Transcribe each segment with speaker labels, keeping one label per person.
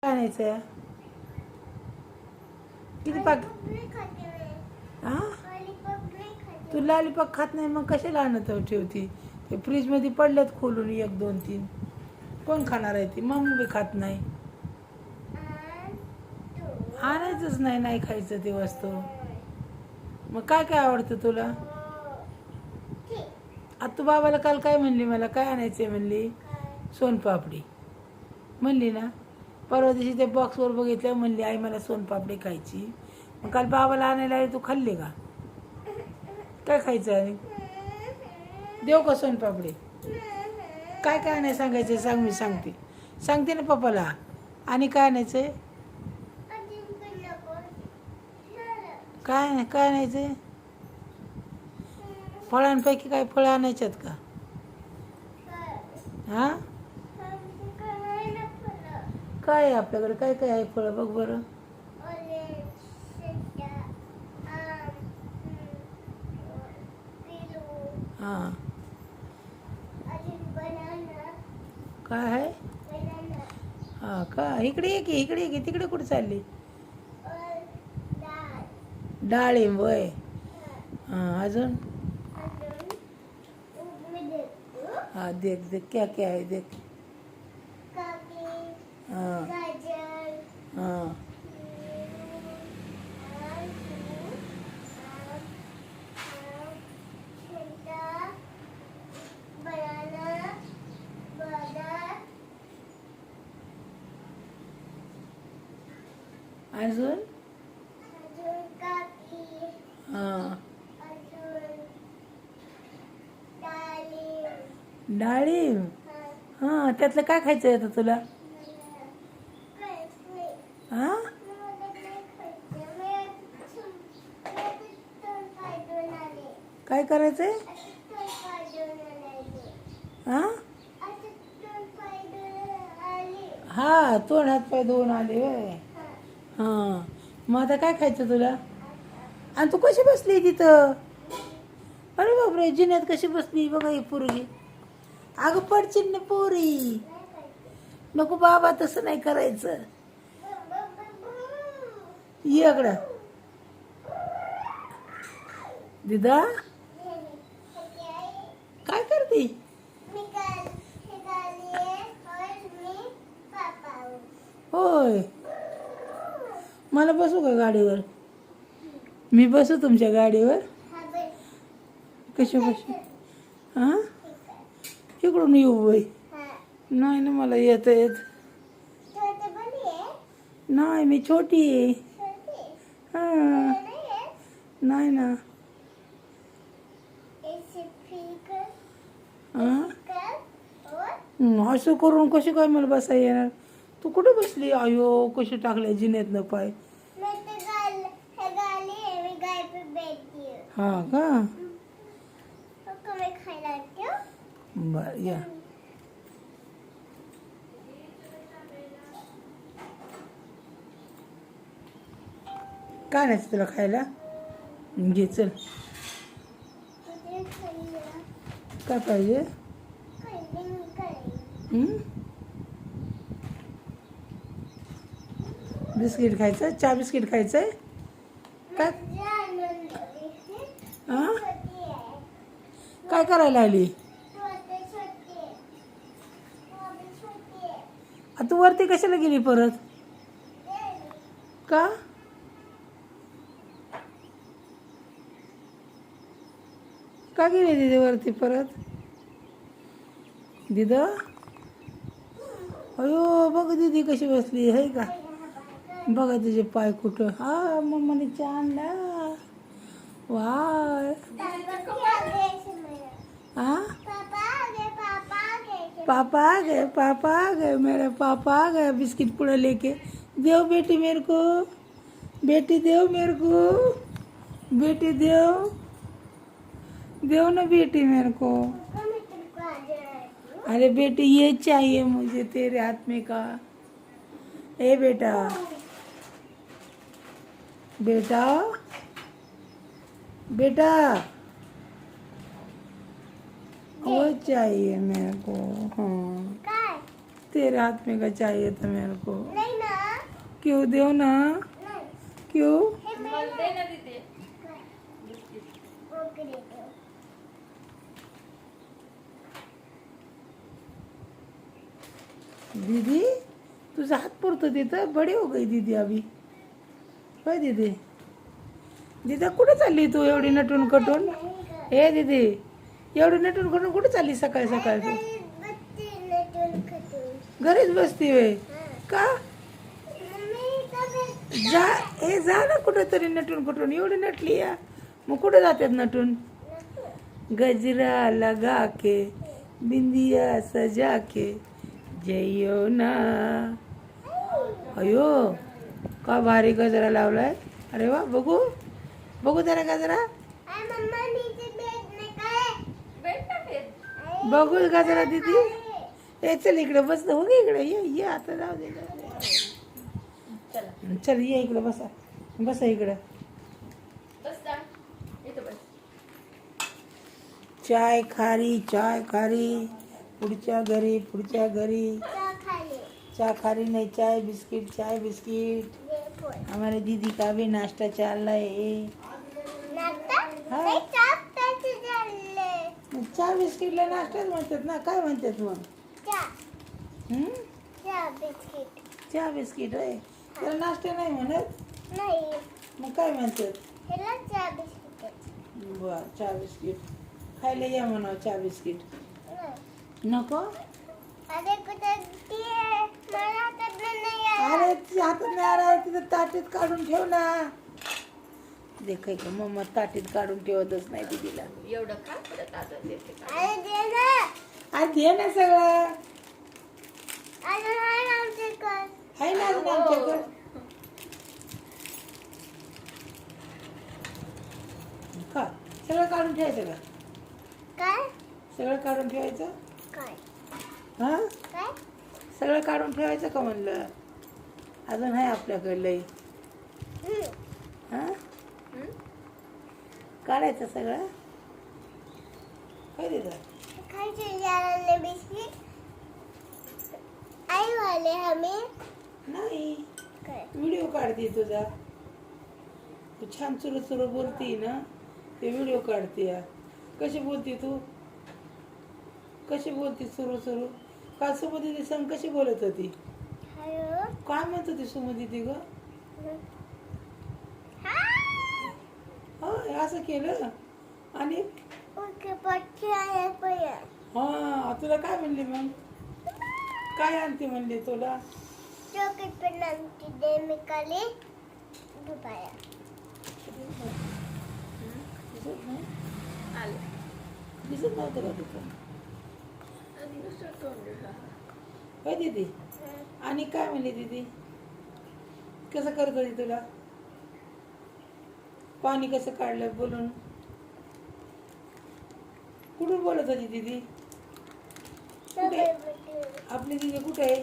Speaker 1: आणायचं किती पाक हा तू लॉलीपॉप खात नाही मग कशाला आणत ठेवती ते फ्रीजमध्ये पडल्यात खोलून 1 2 3 कोण खाणार आहे ती मम्मी बी खात नाही आणायचंच नाही नाही खायचं ते वस्तू मग काय काय आवडतं तुला आता तू बाबाला काल काय म्हणली मला काय आणायचं म्हणली सोनपापडी म्हणली ना परवा दिवशी ते बॉक्सवर बघितलं म्हणली आई मला सोनपापडी खायची मग काल बाबाला आणायला आली तू खाल्ली का काय खायचं आणि देऊ का सोनपापडी काय काय आणायचं सांगायचं सांग मी सांगते ना पप्पाला आणि काय आणायचं काय काय आणायचं फळांपैकी काय फळं आणायच्यात का हां काय आहे आपल्याकडे काय काय आहे फळं बघ बरं हां काय आहे हां का इकडे ये की तिकडे कुठे चालली डाळिंब वय हां अजून हाँ देख क्या क्या है देख हाँ हाँ अजून हाँ डाळिंब हां त्यातलं काय खायचं आहे आता तुला हां काय करायचं आहे हां हां तोंड हात पाय धुवून आले होय हां मग आता काय खायचं तुला आणि तू कशी बसली तिथं अरे बापरे जिन्यात कशी बसली बघा ही पोरगी अगं पडचिन ना पोरी नको बाबा तसं नाही करायचं इकडं दिदा काय करते होय मला बसू का गाडीवर मी बसू तुमच्या गाडीवर कशी बसू हां इकडून येऊ बाई नाही ना मला येत नाही मी छोटी आहे हां नाही ना हां असं करून कशी काय मला बसा येणार तू कुठे बसली आयो कशी टाकल्या जिन्यात न पाय हां का बर या काय नाही तुला खायला घे चल काय पाहिजे बिस्किट खायचं चहा बिस्किट खायचंय काय हां काय करायला आली तू वरती कशाला गेली परत का का गेली दीदी वरती परत दिदा अयो बघ दीदी कशी बसली आहे का बघा तुझे पाय कुठं हा मम्माने चहा आणला वाय हाँ पापा आ गए मेरे पापा आ गए बिस्किट पूरा लेके देव बेटी मेरे को बेटी देव मेरे को बेटी देव ना बेटी मेरे को अरे बेटी ये चाहिए मुझे तेरे हाथ में का ए बेटा बेटा बेटा वो चाहिए मेरे को हाँ तेरे हाथ में का चाहिए था मेरे को क्यों देऊ ना क्यों दीदी तुझा हात पुरतो तिथं बडी हो गई दीदी अभी होय दीदी दीदा कुठे चालली तू एवढी नटून कटून हे दीदी एवढी नटून कटून कुठे चालली सकाळी सकाळी तू घरीच बसती वे का जा हे जा ना कुठं तरी नटून कटून एवढी नटली या मग कुठे जातात नटून गजरा लगा के बिंदिया सजा के जइयो ना अयो का भारी गजरा लावलाय अरे वा बघू बघू जरा गजरा बघू गजरा दीदी ए चल इकडे बस हो गे इकडे ये आता जाऊ दे चल ये इकडे बसा बसा इकडे चाय खारी पुढच्या घरी चाय खारी नहीं चाय बिस्किट हमारे दीदी का भी नाश्ता चल रहा है हाँ चहा बिस्किटला नाश्ताच म्हणतात ना काय म्हणतात मग चहा बिस्किट आहे त्याला नाश्ता नाही म्हणत मग काय म्हणतात बर चहा बिस्किट खायला या म्हणावं चहा बिस्किट नको अरे तुझ्या हातात नाही आला तिथं ताटीत काढून ठेव ना देखाय का मम्मा ताटीत काढून ठेवतच नाही दीदीला
Speaker 2: एवढं का परत आता देते का?
Speaker 1: आज दे ना सगळं आहे ना अजून आमच्याकडं का सगळं काढून ठेवायचं का
Speaker 3: काय
Speaker 1: सगळं काढून ठेवायचं
Speaker 3: काय
Speaker 1: हा
Speaker 3: काय
Speaker 1: सगळं काढून ठेवायचं का म्हणलं अजून आहे आपल्याकडे लई हा काढायचं सगळं काय देतात
Speaker 3: खायचे जाने बिस्किट आई वाले हमें
Speaker 1: नाही
Speaker 3: काय
Speaker 1: व्हिडिओ काढते तुझा तू छान चुरू बोलती ना ते व्हिडिओ काढते या कशी बोलती तू कशी बोलती सुरू काल सुमती संग कशी बोलत होती
Speaker 3: हॅलो
Speaker 1: काय म्हणत होती सुमती ती ग हा असं केलं आणि
Speaker 3: ओके पटके आया पया
Speaker 1: हा तुला काय म्हणली मग काय आणते म्हणली तुला
Speaker 3: चॉकलेट पे नामची दे मी काली दुपाया
Speaker 1: दिसत नाही
Speaker 2: आलं.
Speaker 1: दिसत नव्हतं का तुझं
Speaker 2: आणि नुसतं तोंड दिलं.
Speaker 1: होय दीदी आणि काय म्हणली दीदी कसं करत होती तुला पाणी कसं काढलं बोलून कुठून बोलत होती दीदी कुठे आपली दीदी कुठे आहे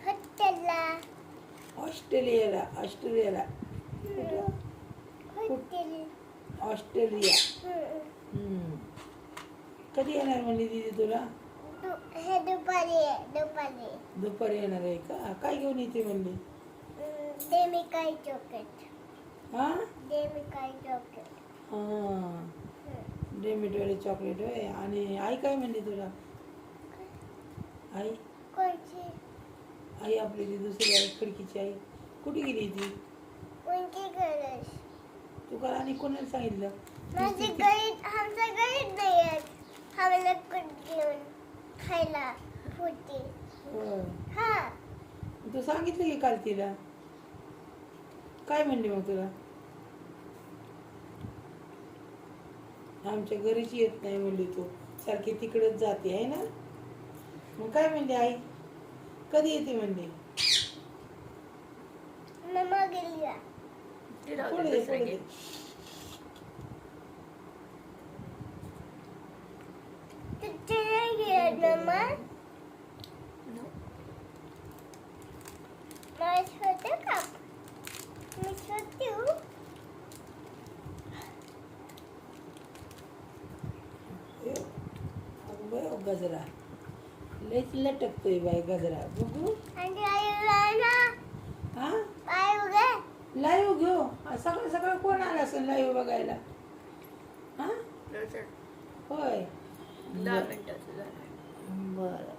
Speaker 3: हॉटेलला
Speaker 1: ऑस्ट्रेलियाला कुठं
Speaker 3: हॉटेल
Speaker 1: ऑस्ट्रेलिया कधी येणार म्हणली दीदी तुला
Speaker 3: हे दुपारी
Speaker 1: दुपारी येणार आहे का काय घेऊन येते म्हणली
Speaker 3: दे मी काही चॉकलेट
Speaker 1: हा
Speaker 3: दे मी काही चॉकलेट
Speaker 1: हा डेमिटवाले चॉकलेट होय आणि आई काय म्हणली तुला आई
Speaker 3: कोणची
Speaker 1: आई आपली ती दुसरी आई खडकीची आई कुठे गेली ती
Speaker 3: कोणची गरज
Speaker 1: तू काल आणि कोणाला सांगितलं
Speaker 3: माझी घरी आमच्या घरीच नाही आहेत आम्हाला कुठ घेऊन खायला होती
Speaker 1: होय.
Speaker 3: हा
Speaker 1: तू सांगितलं की काल तिला काय म्हणली मग तुला आमच्या घरीच येत नाही म्हणली तू सारखी तिकडेच जाते आहे ना मग काय म्हणली आई कधी येते म्हणली
Speaker 3: मम्मा गेली
Speaker 2: ते राहू
Speaker 1: पुढे
Speaker 2: दे,
Speaker 1: दे,
Speaker 2: दुसरं
Speaker 1: पुढे
Speaker 2: घे.
Speaker 1: दे.
Speaker 3: तुझे नाही गेलं मम्मा
Speaker 2: No.
Speaker 3: मला छोटे का मी छोटी हूँ
Speaker 1: अगं बाई, गजरा लयच लटकतोय बाई गजरा बघू.
Speaker 3: आणि आई ना
Speaker 1: हा
Speaker 3: पाय उगे
Speaker 1: लाईव्ह घेऊ. सकाळ सकाळ कोण आला असेल लाईव्ह बघायला? हा
Speaker 2: नंतर
Speaker 1: होय
Speaker 2: 10 मिनिटाचं झालं.
Speaker 1: बरं